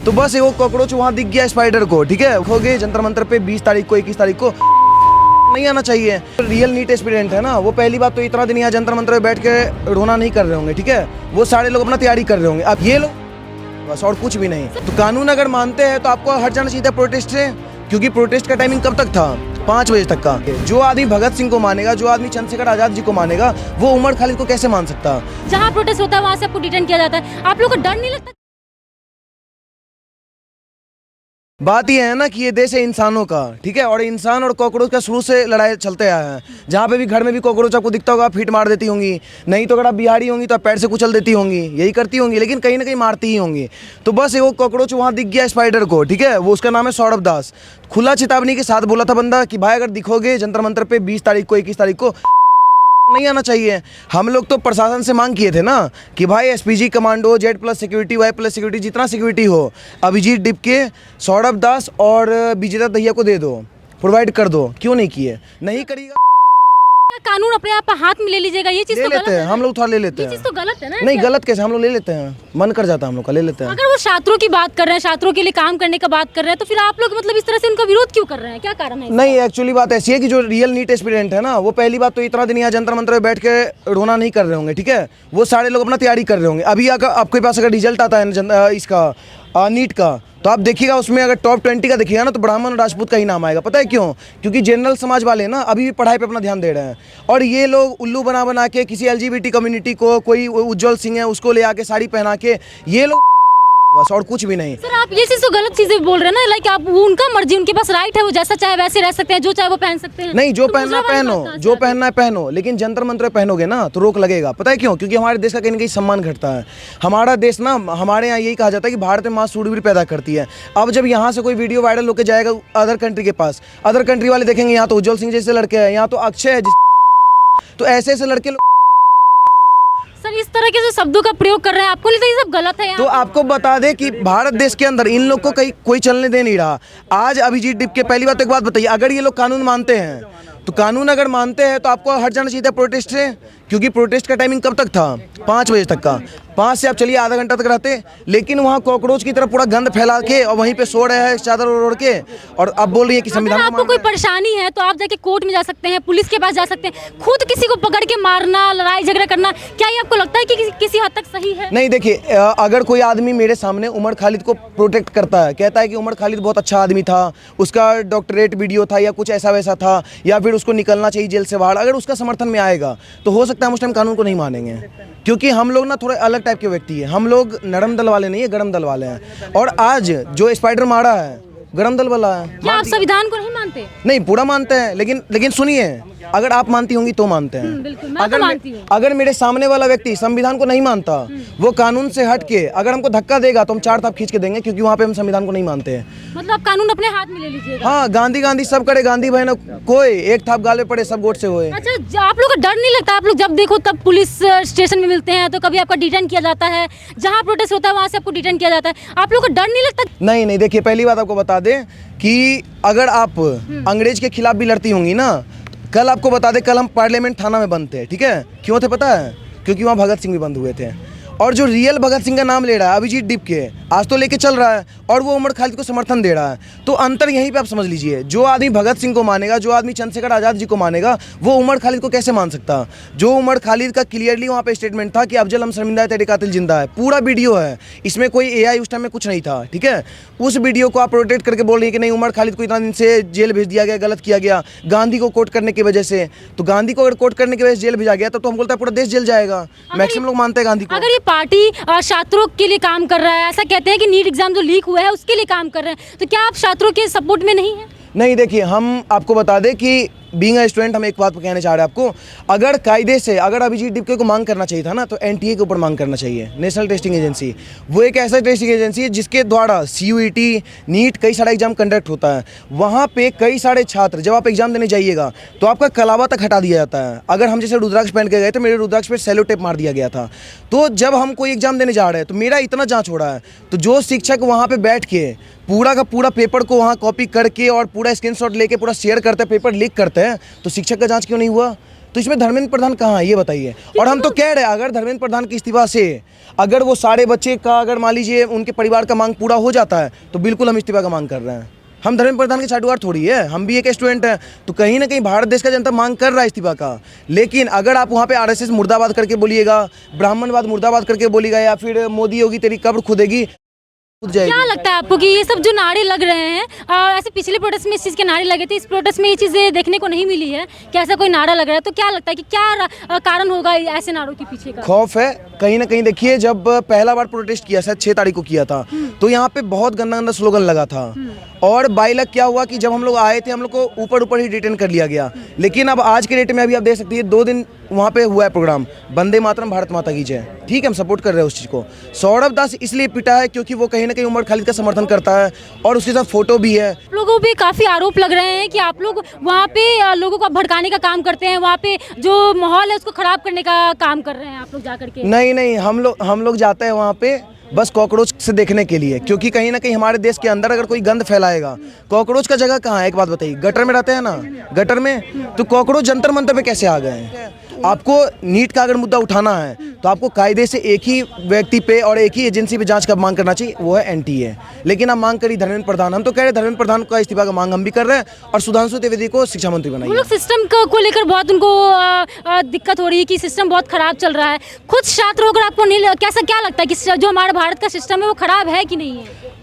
तो बस वो कॉकरोच वहाँ दिख गया स्पाइडर को, ठीक है, हो गए जंतर मंतर पे 20 तारीख को 21 तारीख को नहीं आना चाहिए। रियल नीट एस्पिरेंट है ना, वो पहली बात तो इतना दिन यहाँ जंतर मंतर पे बैठ के रोना नहीं कर रहे होंगे, ठीक है, वो सारे लोग अपना तैयारी कर रहे होंगे। अब ये लोग बस और कुछ भी नहीं। तो कानून अगर मानते हैं तो आपको हट जाना चाहिए था प्रोटेस्ट से, क्योंकि प्रोटेस्ट का टाइमिंग कब तक था? 5 बजे तक का। जो आदमी भगत सिंह को मानेगा, जो आदमी चंद्रशेखर आजाद जी को मानेगा, वो उमर खालिद को कैसे मान सकता? जहाँ प्रोटेस्ट होता है वहाँ से आपको डिटेन किया जाता है, आप लोगों को डर नहीं लगता? बात यह है ना कि ये देश है इंसानों का, ठीक है, और इंसान और कॉकरोच का शुरू से लड़ाई चलते आया है। जहाँ पे भी घर में भी कॉकरोच आपको दिखता होगा, आप फीट मार देती होंगी, नहीं तो अगर आप बिहारी होंगी तो आप पैर से कुचल देती होंगी, यही करती होंगी, लेकिन कहीं ना कहीं मारती ही होंगी। तो बस वो कॉकरोच वहाँ दिख गया स्पाइडर को, ठीक है, वो उसका नाम है सौरभ दास। खुला चेतावनी के साथ बोला था बंदा कि भाई अगर दिखोगे जंतर मंतर पे 20 तारीख को 21 तारीख को नहीं आना चाहिए। हम लोग तो प्रशासन से मांग किए थे ना कि भाई SPG commando, Z+ security, Y+ security, जितना सिक्योरिटी हो अभिजीत डिपके, सौरभ दास और विजेता दहिया को दे दो, प्रोवाइड कर दो। क्यों नहीं किए? नहीं करिएगा, कानून अपने आप हाथ में ले लीजिएगा, ये चीज ले तो लेते हैं हम लोग, थोड़ा ले लेते ये चीज हैं। तो गलत है ना। नहीं गलत कैसे, हम लोग ले लेते हैं, मन कर जाता है हम लोग का, ले लेते हैं। अगर वो छात्रों की बात कर रहे हैं, छात्रों के लिए काम करने का बात कर रहे हैं, तो फिर आप लोग मतलब इस तरह से उनका विरोध क्यों कर रहे हैं? क्या कारण है? नहीं एक्चुअली बात ऐसी है कि जो रियल नीट एस्पिरेंट है ना, वो पहली बात तो इतना दिन यहाँ जंतर मंतर पे बैठ के रोना नहीं कर रहे होंगे, ठीक है, वो सारे लोग अपना तैयारी कर रहे होंगे। अभी अगर आपके पास अगर रिजल्ट आता है इसका नीट का, तो आप देखिएगा उसमें अगर टॉप 20 का देखिएगा ना, तो ब्राह्मण और राजपूत का ही नाम आएगा। पता है क्यों? क्योंकि जनरल समाज वाले ना अभी भी पढ़ाई पे अपना ध्यान दे रहे हैं, और ये लोग उल्लू बना बना के किसी LGBT कम्युनिटी को, कोई उज्जवल सिंह है उसको ले आके साड़ी पहना के, ये लोग बस और कुछ भी नहीं। सर आप ये चीज तो गलत चीजें बोल रहे हैं ना, लाइक आप उनका मर्जी, उनके पास राइट है, वो जैसा चाहे वैसे रह सकते हैं, जो चाहे वो पहन सकते हैं। नहीं, जो तो पहनना पहनो, जो पहनना है पहनो, लेकिन जंतर मंतर पहनोगे ना तो रोक लगेगा। पता है क्यों? क्योंकि हमारे देश का कहीं ना कहीं सम्मान घटता है। हमारा देश ना, हमारे यहाँ यही कहा जाता है कि भारत में माँ सूरवीर पैदा करती है। अब जब यहाँ से कोई वीडियो वायरल होकर जाएगा अदर कंट्री के पास, अदर कंट्री वाले देखेंगे यहाँ तो उज्जवल सिंह जैसे लड़के हैं, यहाँ तो अक्षय है, तो ऐसे ऐसे लड़के। सर इस तरह के जो शब्दों का प्रयोग कर रहे हैं, आपको नहीं लगता ये सब गलत है? तो आपको बता दें कि भारत देश के अंदर इन लोग को कहीं कोई चलने दे नहीं रहा। आज अभिजीत डिपके, पहली बात तो एक बात बताइए, अगर ये लोग कानून मानते हैं तो कानून अगर मानते हैं तो आपको हट जाना चाहिए था प्रोटेस्ट से, क्योंकि प्रोटेस्ट का टाइमिंग कब तक था? 5 बजे तक का। 5 से आप चलिए आधा घंटा तक रहते, लेकिन वहाँ कॉकरोच की तरह पूरा गंद फैला के और वहीं पे सो रहे हैं चादर ओढ़ के, और अब बोल रही है कि संविधान। आपको कोई परेशानी है तो आप जाके कोर्ट में जा सकते हैं, पुलिस के पास जा सकते हैं। खुद किसी को पकड़ के मारना, लड़ाई झगड़ा करना, क्या ये आपको लगता है कि किसी हद तक सही है? नहीं देखिए, अगर कोई आदमी मेरे सामने उमर खालिद को प्रोटेक्ट करता है, कहता है कि उमर खालिद बहुत अच्छा आदमी था, उसका डॉक्टरेट वीडियो था या कुछ ऐसा वैसा था, या फिर उसको निकलना चाहिए जेल से बाहर, अगर उसका समर्थन में आएगा तो हो सकता है हम उस टाइम कानून को नहीं मानेंगे, क्योंकि हम लोग ना थोड़े अलग टाइप के व्यक्ति हैं। हम लोग नरम दल वाले नहीं है, गरम दल वाले हैं। और आज जो स्पाइडर मारा है गरम दल वाला है। क्या आप संविधान को नहीं मानते? नहीं, पूरा मानते हैं, लेकिन सुनिए, अगर आप मानती होंगी तो मानते हैं। बिल्कुल, मैं तो मानती हूँ। अगर मेरे सामने वाला व्यक्ति संविधान को नहीं मानता, वो कानून से हट के अगर हमको धक्का देगा तो हम 4 थाप खींच के देंगे, क्योंकि वहाँ पे हम संविधान को नहीं मानते हैं। मतलब आप कानून अपने हाथ में ले लीजिएगा? हाँ, गांधी सब करे, गांधी भाई ना कोई एक थाप गाले पड़े सब गोट से होए। अच्छा, आप लोग को डर नहीं लगता? आप लोग जब देखो तब पुलिस स्टेशन में मिलते हैं, तो कभी आपका डिटेन किया जाता है, जहाँ प्रोटेस्ट होता है वहाँ से आपको डिटेन किया जाता है, आप लोग को डर नहीं लगता? नहीं, देखिए पहली बात आपको बता दें कि अगर आप अंग्रेज के खिलाफ भी लड़ती होंगी ना, कल आपको बता दें, कल हम पार्लियामेंट थाना में बंद थे, ठीक है, क्यों थे पता है? क्योंकि वहाँ भगत सिंह भी बंद हुए थे। और जो रियल भगत सिंह का नाम ले रहा है अभिजीत डिपके, आज तो लेके चल रहा है, और वो उमर खालिद को समर्थन दे रहा है। तो अंतर यहीं पे आप समझ लीजिए, जो आदमी भगत सिंह को मानेगा, जो आदमी चंद्रशेखर आजाद जी को मानेगा, वो उमर खालिद को कैसे मान सकता? जो उमर खालिद का क्लियरली वहाँ पे स्टेटमेंट था कि अफजल हम शर्मिंदा है, तेरे कातिल जिंदा है, पूरा वीडियो है, इसमें कोई AI उस टाइम में कुछ नहीं था, ठीक है। उस वीडियो को आप प्रोटेक्ट करके बोल रही है कि नहीं उमर खालिद को इतना दिन से जेल भेज दिया गया, गलत किया गया गांधी को कोट करने की वजह से। तो गांधी को अगर कोट करने की वजह से जेल भेजा गया, तो हम बोलते हैं पूरा देश जेल जाएगा। मैक्सिमम लोग मानते हैं गांधी को। अगर ये पार्टी छात्रों के लिए काम कर रहा है, ऐसा कहते हैं कि नीट एग्जाम जो लीक हुआ है उसके लिए काम कर रहे हैं, तो क्या आप छात्रों के सपोर्ट में नहीं है? नहीं देखिए, हम आपको बता दें कि बीइंग अ स्टूडेंट हम एक बात कहना चाह रहे हैं आपको, अगर कायदे से अगर अभिजीत डिपके को मांग करना चाहिए था ना, तो NTA के ऊपर मांग करना चाहिए, नेशनल टेस्टिंग एजेंसी। वो एक ऐसा टेस्टिंग एजेंसी है जिसके द्वारा CUET, नीट, कई सारा एग्जाम कंडक्ट होता है। वहाँ पे कई सारे छात्र, जब आप एग्जाम देने जाइएगा तो आपका कलावा तक हटा दिया जाता है। अगर हम जैसे रुद्राक्ष पहन के गए तो मेरे रुद्राक्ष पे सेलो टेप मार दिया गया था। तो जब हम कोई एग्जाम देने जा रहे हैं तो मेरा इतना जाँच हो रहा है, तो जो शिक्षक वहाँ पर बैठ के पूरा का पूरा पेपर को वहाँ कॉपी करके और पूरा स्क्रीनशॉट लेके पूरा शेयर करते हैं, पेपर लीक करते हैं, तो शिक्षक का जांच क्यों नहीं हुआ? तो इसमें धर्मेंद्र प्रधान कहाँ है ये बताइए। और हम तो कह रहे हैं अगर धर्मेंद्र प्रधान के इस्तीफा से अगर वो सारे बच्चे का अगर मान लीजिए उनके परिवार का मांग पूरा हो जाता है तो बिल्कुल हम इस्तीफा का मांग कर रहे हैं। हम धर्मेंद्र प्रधान के छाटुआर थोड़ी है, हम भी एक स्टूडेंट हैं। तो कहीं ना कहीं भारत देश का जनता मांग कर रहा है इस्तीफा का। लेकिन अगर आप वहाँ पे आरएसएस मुर्दाबाद करके बोलिएगा, ब्राह्मणवाद मुर्दाबाद करके बोलिएगा, या फिर मोदी होगी तेरी कब्र खुदेगी, क्या लगता है आपको कि ये सब जो नारे लग रहे हैं, ऐसे पिछले प्रोटेस्ट में इस चीज़ के नारे लगे थे, इस प्रोटेस्ट में ये चीज़ें देखने को नहीं मिली है कि ऐसा कोई नारा लग रहा है, तो क्या लगता है कि क्या कारण होगा ऐसे नारों के पीछे का? खौफ है कहीं ना कहीं। देखिए जब पहला बार प्रोटेस्ट किया शायद 6 तारीख को किया था, तो यहाँ पे बहुत गंदा गंदा स्लोगन लगा था। और बाई लक क्या हुआ कि जब हम लोग आए थे हम लोग को ऊपर ही डिटेन कर लिया गया। लेकिन अब आज के डेट में अभी आप देख सकते हैं 2 दिन वहाँ पे हुआ है प्रोग्राम, वंदे मातरम भारत माता की जय, ठीक है, हम सपोर्ट कर रहे हैं उस चीज़ को। सौरभ दास इसलिए पिटा है क्योंकि वो कहीं ना कहीं उमर खालिद का समर्थन करता है और उसके साथ फोटो भी है। लोगों पे काफ़ी आरोप लग रहे हैं कि आप लोग वहाँ पे लोगों को भड़काने का काम करते हैं, वहाँ पे जो माहौल है उसको खराब करने का काम कर रहे हैं आप लोग जा करके। नहीं, हम लोग जाते हैं वहाँ पे बस कॉकरोच से देखने के लिए, क्योंकि कहीं ना कहीं हमारे देश के अंदर अगर कोई गंद फैलाएगा, कॉकरोच का जगह कहाँ है एक बात बताइए, गटर में रहते हैं ना, गटर में, तो कॉकरोच जंतर मंतर पे कैसे आ गए हैं? आपको नीट का अगर मुद्दा उठाना है तो आपको कायदे से एक ही व्यक्ति पे और एक ही एजेंसी पे जांच का मांग करना चाहिए, वो है एनटीए। लेकिन आप मांग करी धर्मेंद्र प्रधान, हम तो कह रहे धर्मेंद्र प्रधान का इस्तीफा का मांग हम भी कर रहे हैं और सुधांशु त्रिवेदी को शिक्षा मंत्री बनाइए। वो लोग सिस्टम को लेकर बहुत उनको दिक्कत हो रही है कि सिस्टम बहुत खराब चल रहा है। खुद छात्र होकर आपको नहीं कैसा क्या लगता है कि जो हमारे भारत का सिस्टम है वो खराब है कि नहीं है?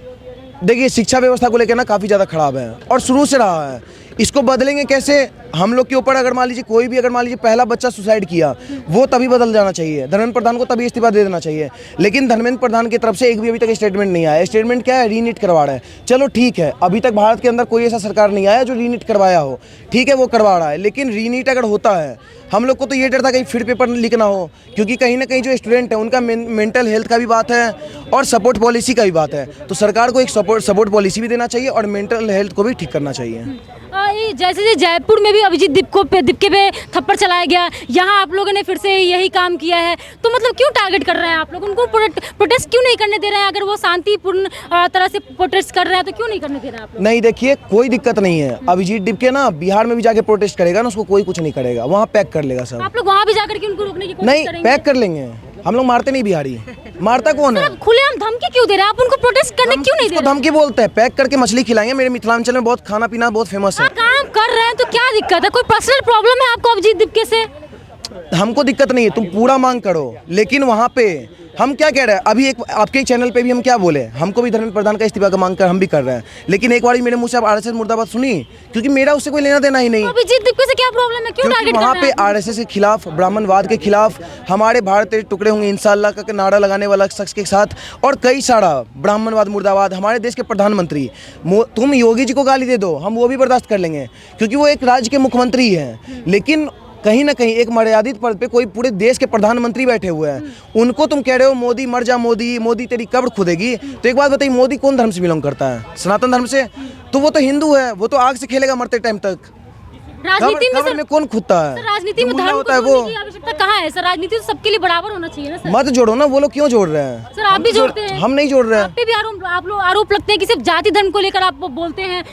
देखिए शिक्षा व्यवस्था को लेकर ना काफ़ी ज़्यादा खराब है और शुरू से रहा है। इसको बदलेंगे कैसे? हम लोग के ऊपर अगर मान लीजिए कोई भी अगर मान लीजिए पहला बच्चा सुसाइड किया, वो तभी बदल जाना चाहिए, धर्मेंद्र प्रधान को तभी इस्तीफा दे देना चाहिए। लेकिन धर्मेंद्र प्रधान की तरफ से एक भी अभी तक स्टेटमेंट नहीं आया। स्टेटमेंट क्या है? रीनीट करवा रहा है। चलो ठीक है, अभी तक भारत के अंदर कोई ऐसा सरकार नहीं आया जो रीनीट करवाया हो, ठीक है वो करवा रहा है। लेकिन रीनीट अगर होता है, हम लोग को तो ये डर था कहीं फिर पेपर लीक ना हो, क्योंकि कहीं ना कहीं जो स्टूडेंट है उनका मेंटल हेल्थ का भी बात है और सपोर्ट पॉलिसी का भी बात है। तो सरकार को एक सपोर्ट पॉलिसी भी देना चाहिए और मेंटल हेल्थ को भी ठीक करना चाहिए। जैसे जयपुर में भी अभिजीत दीपके पे थप्पड़ चलाया गया, यहाँ आप लोगों ने फिर से यही काम किया है, तो मतलब क्यों टारगेट कर रहे हैं आप लोग? उनको प्रोटेस्ट क्यों नहीं करने दे रहे हैं? अगर वो शांतिपूर्ण तरह से प्रोटेस्ट कर रहे हैं तो क्यों नहीं करने दे रहे हैं आप लोग? नहीं देखिए कोई दिक्कत नहीं है, अभिजीत दीपके ना बिहार में भी जाके प्रोटेस्ट करेगा ना, उसको कोई कुछ नहीं करेगा, वहाँ पैक कर लेगा सब। आप लोग वहाँ भी जाकर के उनको रोकने की कोशिश नहीं करेंगे? पैक कर लेंगे, हम लोग मारते नहीं बिहारी, मारता कौन है? खुलेआम धमकी क्यों दे रहे हैं आप? उनको प्रोटेस्ट करने क्यों नहीं दे रहे? धमकी बोलते हैं, पैक करके मछली खिलाएंगे। मेरे मिथिलांचल में बहुत खाना पीना बहुत फेमस है। काम कर रहे हैं तो क्या दिक्कत है? कोई पर्सनल प्रॉब्लम है आपको अभिजीत दीपके से? हमको दिक्कत नहीं है, तुम पूरा मांग करो। लेकिन वहाँ पे हम क्या कह रहे हैं, अभी एक आपके चैनल पे भी हम क्या बोले, हमको भी धर्मेंद्र प्रधान का इस्तीफा का मांग कर हम भी कर रहे हैं। लेकिन एक बार मेरे मुंह से आप आरएसएस मुर्दाबाद सुनी, क्योंकि मेरा उससे कोई लेना देना ही नहीं। अभिजीत दीपके से क्या प्रॉब्लम है? क्यों टारगेट कर रहे हैं? वहाँ पे आरएसएस के खिलाफ, ब्राह्मणवाद के खिलाफ, हमारे भारत तेरे टुकड़े होंगे इंशाअल्लाह का नारा लगाने वाला शख्स के साथ और कई सारा ब्राह्मणवाद मुर्दाबाद, हमारे देश के प्रधानमंत्री, तुम योगी जी को गाली दे दो हम वो भी बर्दाश्त कर लेंगे, क्योंकि वो एक राज्य के मुख्यमंत्री हैं। लेकिन कहीं ना कहीं एक मर्यादित पद पे कोई पूरे देश के प्रधानमंत्री बैठे हुए हैं, उनको तुम कह रहे हो मोदी मर जा, मोदी तेरी कब्र खुदेगी। तो एक बात बताइए, मोदी कौन धर्म से बिलोंग करता है? सनातन धर्म से। तो वो तो हिंदू है, वो तो आग से खेलेगा मरते टाइम तक। राजनीति में कौन खुदता है? राजनीति में धर्म होता है वो आवश्यकता कहाँ है सर? राजनीति तो सबके लिए बराबर होना चाहिए ना सर। मत जोड़ो ना, वो लोग क्यों जोड़ रहे हैं? सर आप भी जोड़ते हैं। हम नहीं जोड़ रहे हैं। आप पे भी आरोप लगते हैं कि सिर्फ जाति धर्म को लेकर आप बोलते हैं।